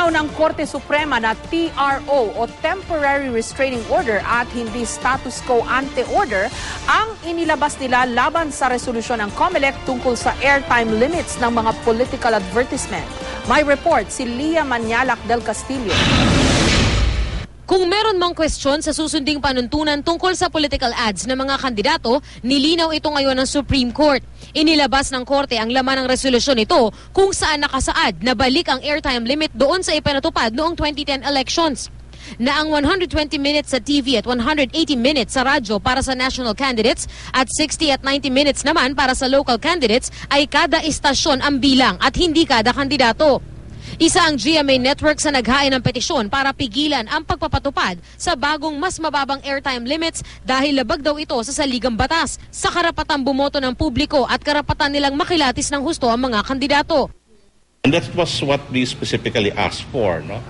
Nilinaw ng Korte Suprema na TRO o Temporary Restraining Order at hindi status quo ante order ang inilabas nila laban sa resolusyon ng COMELEC tungkol sa airtime limits ng mga political advertisement. May report si Lia Manialac del Castillo. Kung meron mang kwestiyon sa susunding panuntunan tungkol sa political ads ng mga kandidato, nilinaw ito ngayon ng Supreme Court. Inilabas ng Korte ang laman ng resolusyon ito kung saan nakasaad na balik ang airtime limit doon sa ipinatupad noong 2010 elections. Na ang 120 minutes sa TV at 180 minutes sa radyo para sa national candidates at 60 at 90 minutes naman para sa local candidates ay kada istasyon ang bilang at hindi kada kandidato. Isa ang GMA Network sa naghain ng petisyon para pigilan ang pagpapatupad sa bagong mas mababang airtime limits dahil labag daw ito sa saligang batas sa karapatang bumoto ng publiko at karapatan nilang makilatis ng husto ang mga kandidato. And that was what we specifically asked for, no?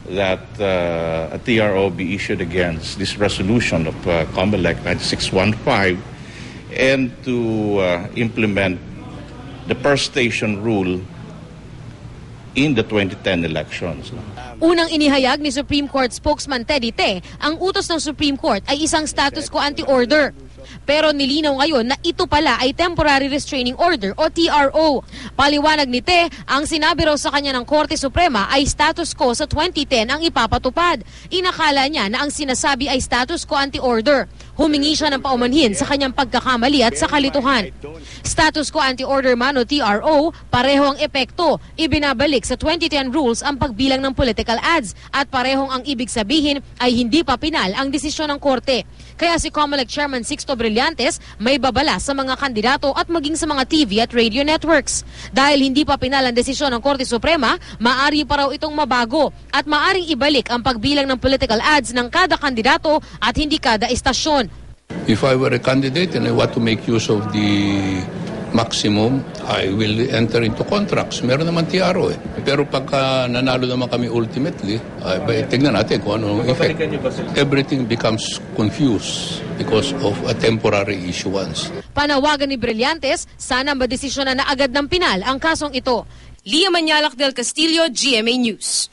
That a TRO be issued against this resolution of COMELEC 9615 and to implement the per station rule in the 2010 elections. Unang inihayag ni Supreme Court spokesman Teddy Te, ang utos ng Supreme Court ay isang status quo ante order. Pero nilinaw ngayon na ito pala ay Temporary Restraining Order o TRO. Paliwanag ni Te, ang sinabi raw sa kanya ng Korte Suprema ay status quo sa 2010 ang ipapatupad. Inakala niya na ang sinasabi ay status quo ante order. Humingi siya ng paumanhin sa kanyang pagkakamali at sa kalituhan. Status quo ante order man o TRO, pareho ang epekto. Ibinabalik sa 2010 rules ang pagbilang ng political ads at parehong ang ibig sabihin ay hindi pa pinal ang desisyon ng Korte. Kaya si COMELEC Chairman Sixto Brillantes may babala sa mga kandidato at maging sa mga TV at radio networks. Dahil hindi pa pinal ang desisyon ng Korte Suprema, maaari pa raw itong mabago at maaring ibalik ang pagbilang ng political ads ng kada kandidato at hindi kada istasyon. If I were a candidate and I want to make use of the maximum, I will enter into contracts. Meron naman TRO eh. Pero pagka nanalo naman kami ultimately, tignan natin kung ano effect. Everything becomes confused because of a temporary issuance. Panawagan ni Brillantes, sana madesisyonan na agad ng pinal ang kasong ito. Lia Manialac del Castillo, GMA News.